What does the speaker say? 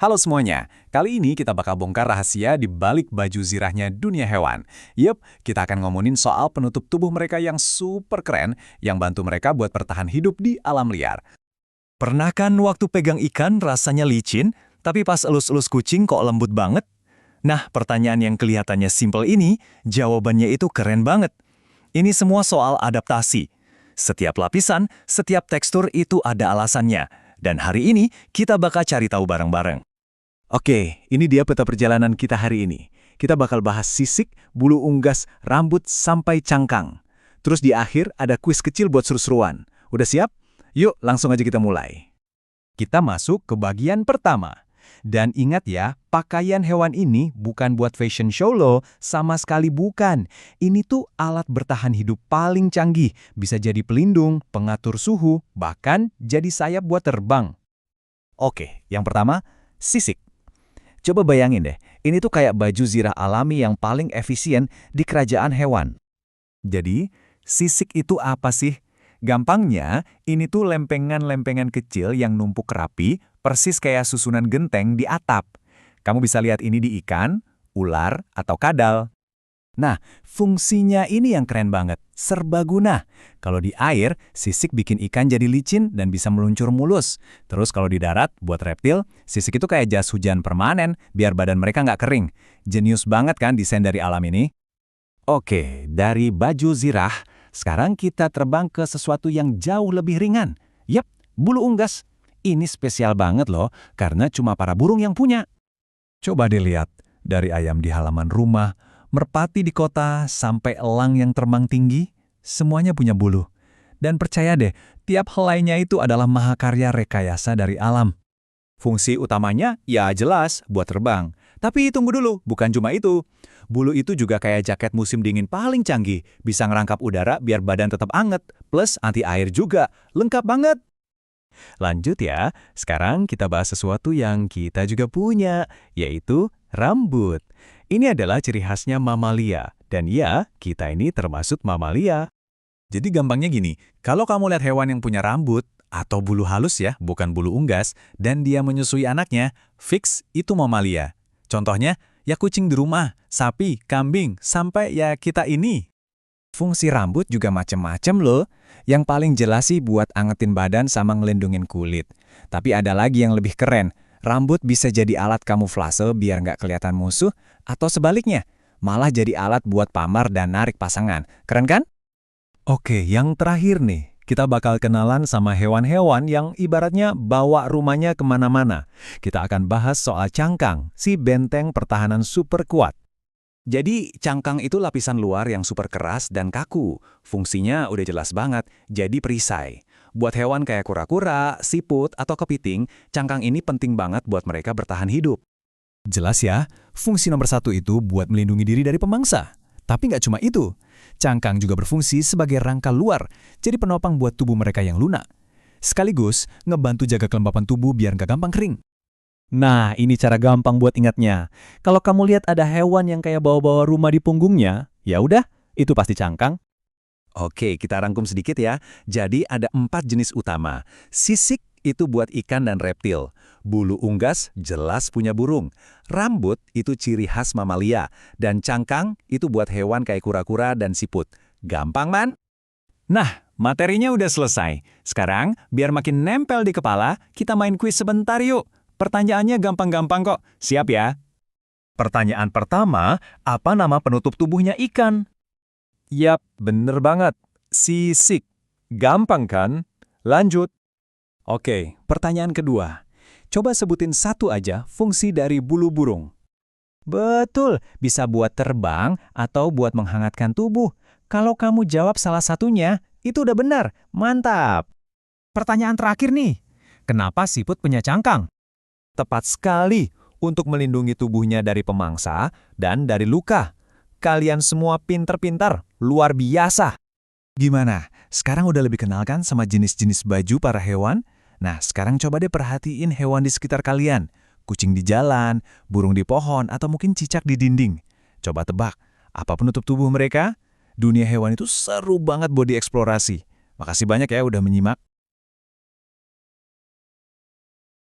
Halo semuanya, kali ini kita bakal bongkar rahasia di balik baju zirahnya dunia hewan. Yup, kita akan ngomongin soal penutup tubuh mereka yang super keren, yang bantu mereka buat bertahan hidup di alam liar. Pernah kan waktu pegang ikan rasanya licin, tapi pas elus-elus kucing kok lembut banget? Nah, pertanyaan yang kelihatannya simpel ini, jawabannya itu keren banget. Ini semua soal adaptasi. Setiap lapisan, setiap tekstur itu ada alasannya. Dan hari ini, kita bakal cari tahu bareng-bareng. Oke, ini dia peta perjalanan kita hari ini. Kita bakal bahas sisik, bulu unggas, rambut, sampai cangkang. Terus di akhir ada kuis kecil buat seru-seruan. Udah siap? Yuk, langsung aja kita mulai. Kita masuk ke bagian pertama. Dan ingat ya, pakaian hewan ini bukan buat fashion show loh, sama sekali bukan. Ini tuh alat bertahan hidup paling canggih, bisa jadi pelindung, pengatur suhu, bahkan jadi sayap buat terbang. Oke, yang pertama, sisik. Coba bayangin deh, ini tuh kayak baju zirah alami yang paling efisien di kerajaan hewan. Jadi, sisik itu apa sih? Gampangnya, ini tuh lempengan-lempengan kecil yang numpuk rapi, persis kayak susunan genteng di atap. Kamu bisa lihat ini di ikan, ular, atau kadal. Nah, fungsinya ini yang keren banget, serbaguna. Kalau di air, sisik bikin ikan jadi licin dan bisa meluncur mulus. Terus kalau di darat, buat reptil, sisik itu kayak jas hujan permanen, biar badan mereka nggak kering. Jenius banget kan desain dari alam ini? Oke, dari baju zirah, sekarang kita terbang ke sesuatu yang jauh lebih ringan. Yap, bulu unggas. Ini spesial banget loh, karena cuma para burung yang punya. Coba dilihat, dari ayam di halaman rumah, merpati di kota, sampai elang yang terbang tinggi, semuanya punya bulu. Dan percaya deh, tiap helainya itu adalah mahakarya rekayasa dari alam. Fungsi utamanya ya jelas buat terbang. Tapi tunggu dulu, bukan cuma itu. Bulu itu juga kayak jaket musim dingin paling canggih, bisa ngerangkap udara biar badan tetap anget, plus anti air juga, lengkap banget. Lanjut ya, sekarang kita bahas sesuatu yang kita juga punya, yaitu rambut. Ini adalah ciri khasnya mamalia, dan ya, kita ini termasuk mamalia. Jadi gampangnya gini, kalau kamu lihat hewan yang punya rambut, atau bulu halus ya, bukan bulu unggas, dan dia menyusui anaknya, fix itu mamalia. Contohnya, ya kucing di rumah, sapi, kambing, sampai ya kita ini. Fungsi rambut juga macem-macem loh. Yang paling jelas sih buat angetin badan sama ngelindungin kulit. Tapi ada lagi yang lebih keren. Rambut bisa jadi alat kamuflase biar nggak kelihatan musuh, atau sebaliknya, malah jadi alat buat pamar dan narik pasangan. Keren kan? Oke, yang terakhir nih. Kita bakal kenalan sama hewan-hewan yang ibaratnya bawa rumahnya kemana-mana. Kita akan bahas soal cangkang, si benteng pertahanan super kuat. Jadi, cangkang itu lapisan luar yang super keras dan kaku. Fungsinya udah jelas banget, jadi perisai. Buat hewan kayak kura-kura, siput, atau kepiting, cangkang ini penting banget buat mereka bertahan hidup. Jelas ya, fungsi nomor satu itu buat melindungi diri dari pemangsa. Tapi nggak cuma itu, cangkang juga berfungsi sebagai rangka luar, jadi penopang buat tubuh mereka yang lunak. Sekaligus, ngebantu jaga kelembapan tubuh biar nggak gampang kering. Nah, ini cara gampang buat ingatnya. Kalau kamu lihat ada hewan yang kayak bawa-bawa rumah di punggungnya, ya udah, itu pasti cangkang. Oke, kita rangkum sedikit ya. Jadi ada 4 jenis utama. Sisik itu buat ikan dan reptil. Bulu unggas jelas punya burung. Rambut itu ciri khas mamalia. Dan cangkang itu buat hewan kayak kura-kura dan siput. Gampang, man? Nah, materinya udah selesai. Sekarang, biar makin nempel di kepala, kita main kuis sebentar yuk. Pertanyaannya gampang-gampang kok. Siap ya? Pertanyaan pertama, apa nama penutup tubuhnya ikan? Yap, bener banget. Sisik. Gampang kan? Lanjut. Oke, pertanyaan kedua. Coba sebutin satu aja fungsi dari bulu burung. Betul, bisa buat terbang atau buat menghangatkan tubuh. Kalau kamu jawab salah satunya, itu udah benar. Mantap. Pertanyaan terakhir nih. Kenapa siput punya cangkang? Tepat sekali, untuk melindungi tubuhnya dari pemangsa dan dari luka. Kalian semua pinter-pinter, luar biasa. Gimana? Sekarang udah lebih kenal kan sama jenis-jenis baju para hewan? Nah, sekarang coba deh perhatiin hewan di sekitar kalian. Kucing di jalan, burung di pohon, atau mungkin cicak di dinding. Coba tebak, apa penutup tubuh mereka? Dunia hewan itu seru banget buat dieksplorasi. Makasih banyak ya udah menyimak.